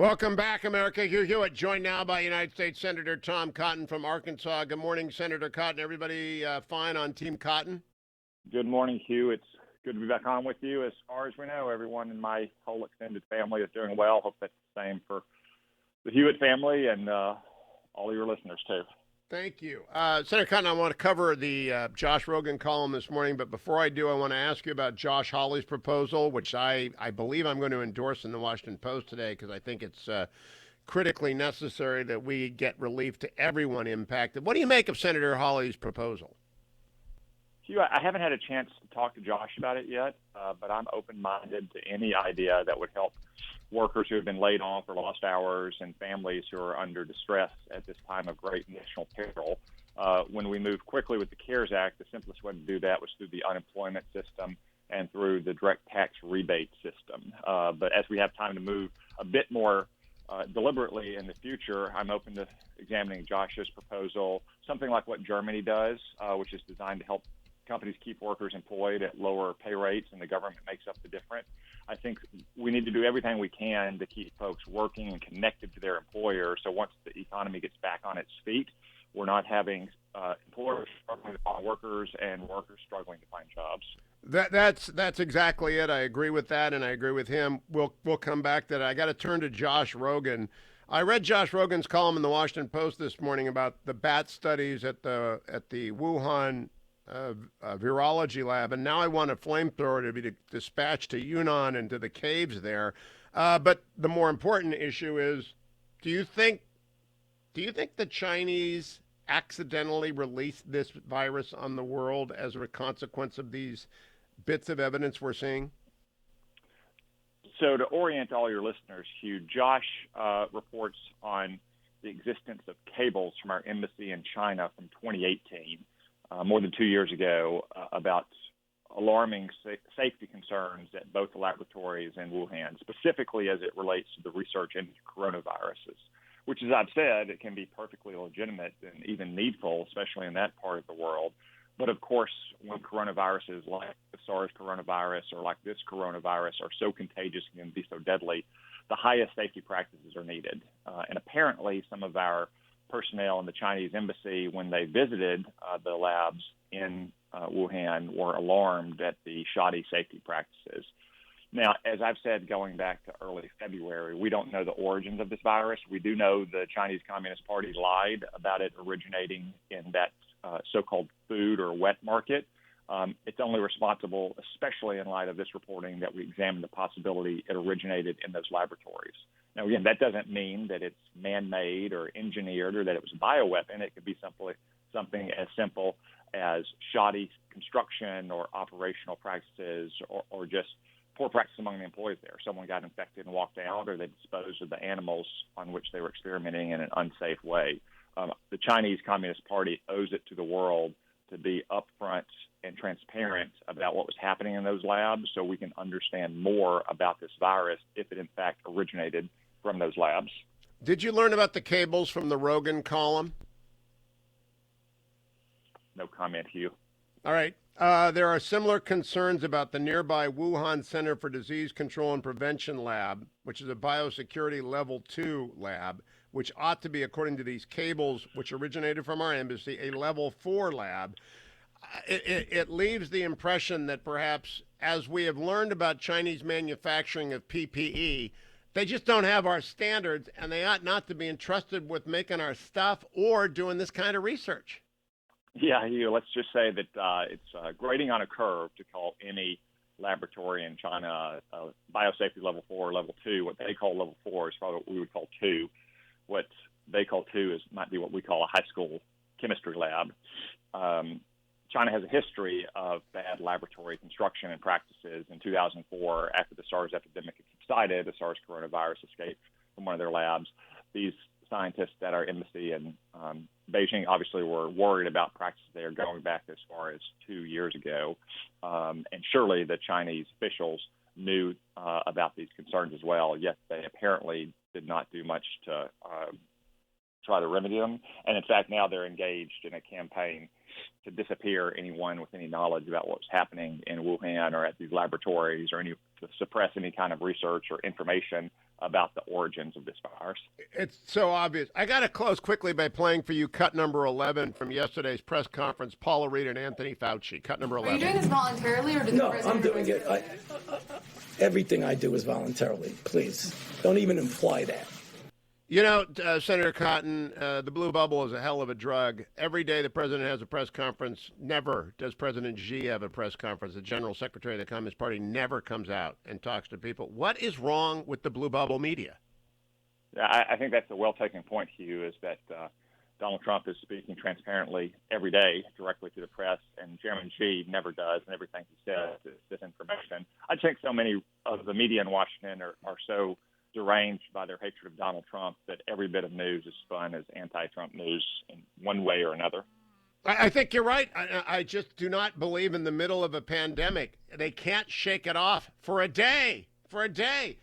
Welcome back, America. Hugh Hewitt, joined now by United States Senator Tom Cotton from Arkansas. Good morning, Senator Cotton. Everybody fine on Team Cotton? Good morning, Hugh. It's good to be back on with you. As far as we know, everyone in my whole extended family is doing well. Hope that's the same for the Hewitt family and all your listeners, too. Thank you. Senator Cotton, I want to cover the Josh Rogin column this morning, but before I do, I want to ask you about Josh Hawley's proposal, which I believe I'm going to endorse in the Washington Post today because I think it's critically necessary that we get relief to everyone impacted. What do you make of Senator Hawley's proposal? Hugh, I haven't had a chance to talk to Josh about it yet, but I'm open-minded to any idea that would help workers who have been laid off or lost hours and families who are under distress at this time of great national peril. When we moved quickly with the CARES Act, the simplest way to do that was through the unemployment system and through the direct tax rebate system. But as we have time to move a bit more deliberately in the future, I'm open to examining Josh's proposal, something like what Germany does, which is designed to help companies keep workers employed at lower pay rates, and the government makes up the difference. I think we need to do everything we can to keep folks working and connected to their employer. So once the economy gets back on its feet, we're not having employers struggling to find workers and workers struggling to find jobs. That's exactly it. I agree with that, and I agree with him. We'll come back to that. I got to turn to Josh Rogin. I read Josh Rogin's column in the Washington Post this morning about the bat studies at the Wuhan virology lab, and now I want a flamethrower to be dispatched to Yunnan and to the caves there. But the more important issue is, do you think the Chinese accidentally released this virus on the world as a consequence of these bits of evidence we're seeing? So to orient all your listeners, Hugh, Josh reports on the existence of cables from our embassy in China from 2018. More than 2 years ago, about alarming safety concerns at both the laboratories in Wuhan, specifically as it relates to the research into coronaviruses, which, as I've said, it can be perfectly legitimate and even needful, especially in that part of the world. But of course, when coronaviruses like the SARS coronavirus or like this coronavirus are so contagious and can be so deadly, the highest safety practices are needed. And apparently some of our personnel in the Chinese embassy, when they visited the labs in Wuhan, were alarmed at the shoddy safety practices. Now, as I've said, going back to early February, we don't know the origins of this virus. We do know the Chinese Communist Party lied about it originating in that so-called food or wet market. It's only responsible, especially in light of this reporting, that we examine the possibility it originated in those laboratories. Now, again, that doesn't mean that it's man-made or engineered or that it was a bioweapon. It could be something as simple as shoddy construction or operational practices or just poor practice among the employees there. Someone got infected and walked out, or they disposed of the animals on which they were experimenting in an unsafe way. The Chinese Communist Party owes it to the world to be upfront and transparent about what was happening in those labs so we can understand more about this virus if it in fact originated from those labs. Did you learn about the cables from the Rogin column? No comment, Hugh. All right. There are similar concerns about the nearby Wuhan Center for Disease Control and Prevention Lab, which is a biosecurity level 2 lab, which ought to be, according to these cables, which originated from our embassy, a level 4 lab. It leaves the impression that perhaps, as we have learned about Chinese manufacturing of PPE, they just don't have our standards, and they ought not to be entrusted with making our stuff or doing this kind of research. Yeah, Hugh, let's just say that it's grading on a curve to call any laboratory in China biosafety level 4 or level 2. What they call level 4 is probably what we would call 2. What they call 2 might be what we call a high school chemistry lab. China has a history of bad laboratory construction and practices. In 2004, after the SARS epidemic had subsided, the SARS coronavirus escaped from one of their labs. These scientists at our embassy in Beijing obviously were worried about practices there going back as far as 2 years ago. And surely the Chinese officials knew about these concerns as well, yet they apparently did not do much to try to remedy them. And in fact, now they're engaged in a campaign to disappear anyone with any knowledge about what's happening in Wuhan or at these laboratories, or to suppress any kind of research or information about the origins of this virus. It's so obvious. I got to close quickly by playing for you cut number 11 from yesterday's press conference. Paula Reed and Anthony Fauci. Cut number 11. Are you doing this voluntarily, or did the president? No, I'm doing it. Everything I do is voluntarily. Please, don't even imply that. You know, Senator Cotton, the blue bubble is a hell of a drug. Every day the president has a press conference. Never does President Xi have a press conference. The general secretary of the Communist Party never comes out and talks to people. What is wrong with the blue bubble media? I think that's a well-taken point, Hugh, is that Donald Trump is speaking transparently every day directly to the press, and Chairman Xi never does, and everything he says is disinformation. I think so many of the media in Washington are so deranged by their hatred of Donald Trump that every bit of news is spun as anti-Trump news in one way or another. I think you're right. I just do not believe in the middle of a pandemic. They can't shake it off for a day. For a day.